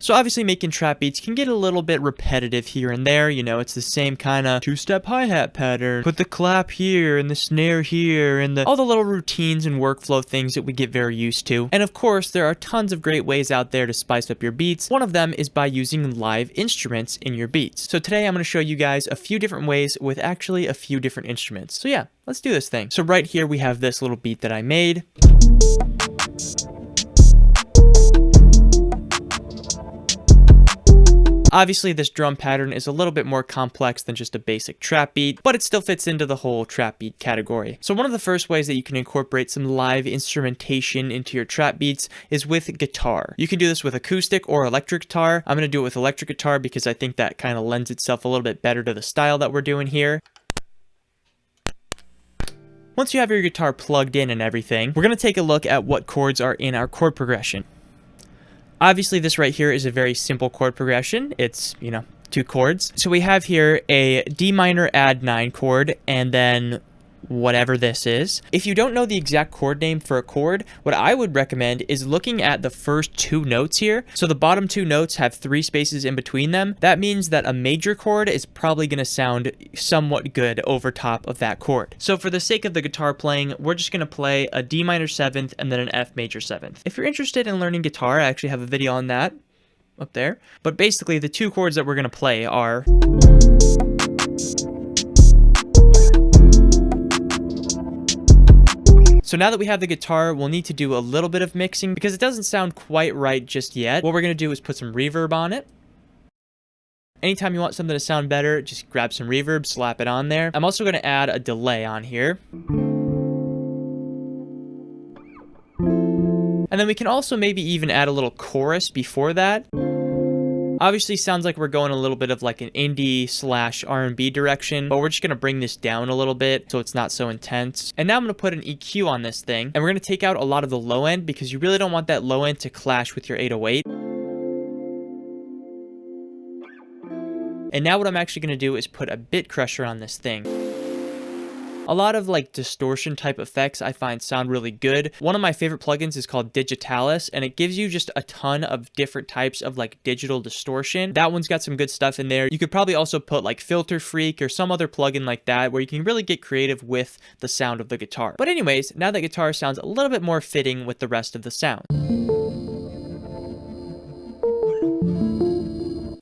So obviously making trap beats can get a little bit repetitive here and there. You know, it's the same kind of two-step hi-hat pattern. Put the clap here and the snare here and all the little routines and workflow things that we get very used to. And of course, there are tons of great ways out there to spice up your beats. One of them is by using live instruments in your beats. So today I'm going to show you guys a few different ways with actually a few different instruments. So yeah, let's do this thing. So right here we have this little beat that I made. Obviously, this drum pattern is a little bit more complex than just a basic trap beat, but it still fits into the whole trap beat category. So one of the first ways that you can incorporate some live instrumentation into your trap beats is with guitar. You can do this with acoustic or electric guitar. I'm going to do it with electric guitar because I think that kind of lends itself a little bit better to the style that we're doing here. Once you have your guitar plugged in and everything, we're going to take a look at what chords are in our chord progression. Obviously, this right here is a very simple chord progression. It's, you know, 2 chords. So we have here a D minor add 9 chord, and then whatever this is. If you don't know the exact chord name for a chord, what I would recommend is looking at the first 2 notes here. So the bottom 2 notes have 3 spaces in between them. That means that a major chord is probably going to sound somewhat good over top of that chord. So for the sake of the guitar playing, we're just going to play a D minor 7th and then an F major 7th. If you're interested in learning guitar, I actually have a video on that up there. But basically the 2 chords that we're going to play are So now that we have the guitar, we'll need to do a little bit of mixing because it doesn't sound quite right just yet. What we're going to do is put some reverb on it. Anytime you want something to sound better, just grab some reverb, slap it on there. I'm also going to add a delay on here. And then we can also maybe even add a little chorus before that. Obviously sounds like we're going a little bit of like an indie / R&B direction, but we're just going to bring this down a little bit so it's not so intense. And now I'm going to put an EQ on this thing, and we're going to take out a lot of the low end because you really don't want that low end to clash with your 808. And now what I'm actually going to do is put a bit crusher on this thing. A lot of like distortion type effects I find sound really good. One of my favorite plugins is called Digitalis, and it gives you just a ton of different types of like digital distortion. That one's got some good stuff in there. You could probably also put like Filter Freak or some other plugin like that where you can really get creative with the sound of the guitar. But anyways, now that guitar sounds a little bit more fitting with the rest of the sound.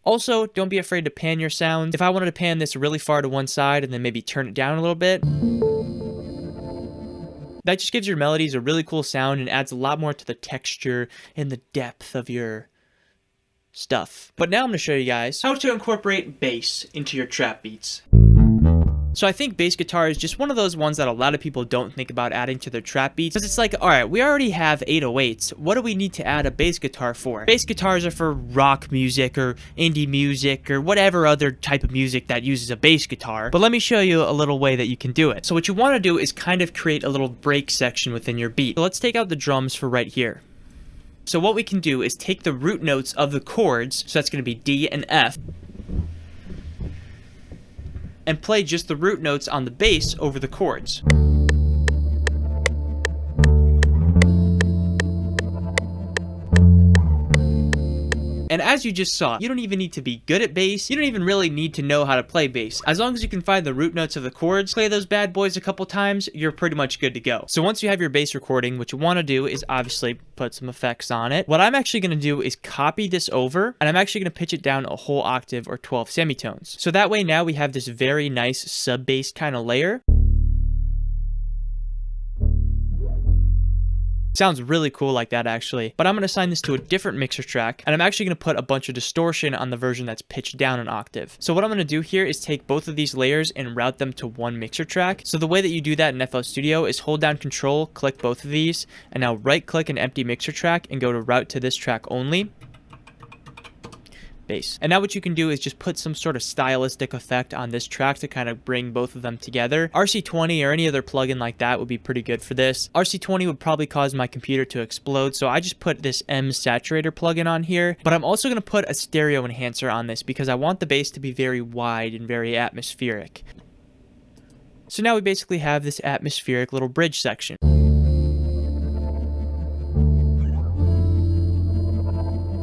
Also, don't be afraid to pan your sound. If I wanted to pan this really far to one side and then maybe turn it down a little bit, that just gives your melodies a really cool sound and adds a lot more to the texture and the depth of your stuff. But now I'm going to show you guys how to incorporate bass into your trap beats. So I think bass guitar is just one of those ones that a lot of people don't think about adding to their trap beats. Because it's like, alright, we already have 808s. What do we need to add a bass guitar for? Bass guitars are for rock music or indie music or whatever other type of music that uses a bass guitar. But let me show you a little way that you can do it. So what you want to do is kind of create a little break section within your beat. So let's take out the drums for right here. So what we can do is take the root notes of the chords, so that's going to be D and F, and play just the root notes on the bass over the chords. And as you just saw, you don't even need to be good at bass. You don't even really need to know how to play bass. As long as you can find the root notes of the chords, play those bad boys a couple times, you're pretty much good to go. So once you have your bass recording, what you want to do is obviously put some effects on it. What I'm actually going to do is copy this over, and I'm actually going to pitch it down a whole octave or 12 semitones. So that way now we have this very nice sub-bass kind of layer. Sounds really cool like that actually, but I'm going to assign this to a different mixer track, and I'm actually going to put a bunch of distortion on the version that's pitched down an octave. So what I'm going to do here is take both of these layers and route them to one mixer track. So the way that you do that in FL Studio is hold down Control, click both of these, and now right click an empty mixer track and go to route to this track only. Bass. And now what you can do is just put some sort of stylistic effect on this track to kind of bring both of them together. RC20 or any other plugin like that would be pretty good for this. RC20 would probably cause my computer to explode, so I just put this M Saturator plugin on here. But I'm also going to put a stereo enhancer on this because I want the bass to be very wide and very atmospheric. So now we basically have this atmospheric little bridge section.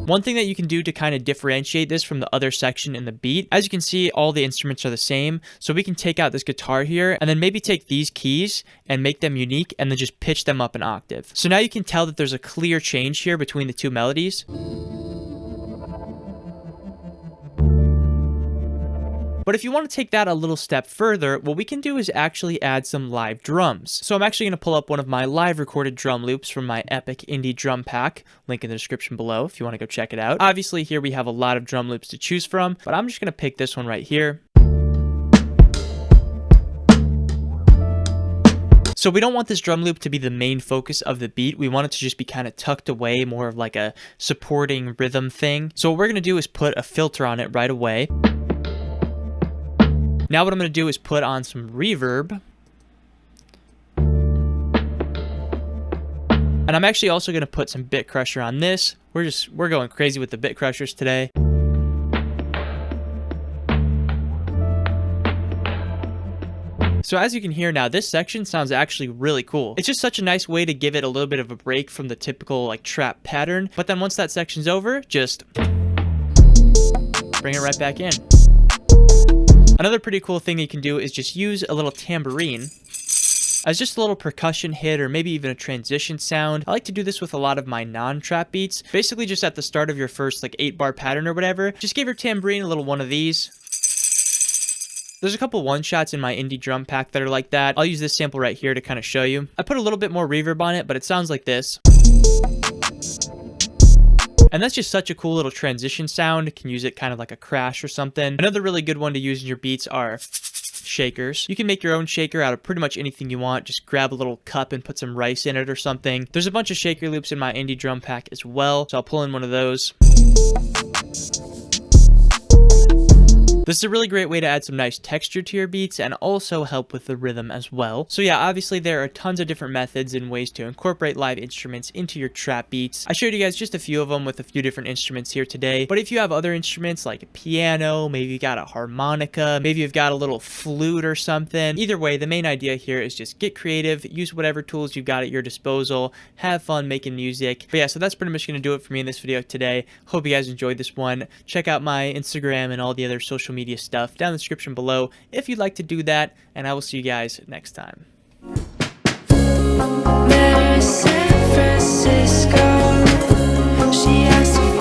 One thing that you can do to kind of differentiate this from the other section in the beat, as you can see, all the instruments are the same. So we can take out this guitar here and then maybe take these keys and make them unique and then just pitch them up an octave. So now you can tell that there's a clear change here between the two melodies. But if you want to take that a little step further, what we can do is actually add some live drums. So I'm actually going to pull up one of my live recorded drum loops from my Epic Indie Drum Pack. Link in the description below if you want to go check it out. Obviously here we have a lot of drum loops to choose from, but I'm just going to pick this one right here. So we don't want this drum loop to be the main focus of the beat. We want it to just be kind of tucked away, more of like a supporting rhythm thing. So what we're going to do is put a filter on it right away. Now what I'm going to do is put on some reverb. And I'm actually also going to put some bit crusher on this. We're going crazy with the bit crushers today. So as you can hear now, this section sounds actually really cool. It's just such a nice way to give it a little bit of a break from the typical like trap pattern. But then once that section's over, just bring it right back in. Another pretty cool thing you can do is just use a little tambourine as just a little percussion hit or maybe even a transition sound. I like to do this with a lot of my non-trap beats. Basically just at the start of your first like 8-bar pattern or whatever, just give your tambourine a little one of these. There's a couple one-shots in my indie drum pack that are like that. I'll use this sample right here to kind of show you. I put a little bit more reverb on it, but it sounds like this. And that's just such a cool little transition sound. You can use it kind of like a crash or something. Another really good one to use in your beats are shakers. You can make your own shaker out of pretty much anything you want. Just grab a little cup and put some rice in it or something. There's a bunch of shaker loops in my indie drum pack as well, so I'll pull in one of those. This is a really great way to add some nice texture to your beats and also help with the rhythm as well. So yeah, obviously there are tons of different methods and ways to incorporate live instruments into your trap beats. I showed you guys just a few of them with a few different instruments here today, but if you have other instruments like a piano, maybe you got a harmonica, maybe you've got a little flute or something. Either way, the main idea here is just get creative, use whatever tools you've got at your disposal, have fun making music. But yeah, so that's pretty much going to do it for me in this video today. Hope you guys enjoyed this one. Check out my Instagram and all the other social media stuff down in the description below if you'd like to do that, and I will see you guys next time. San Francisco, she has to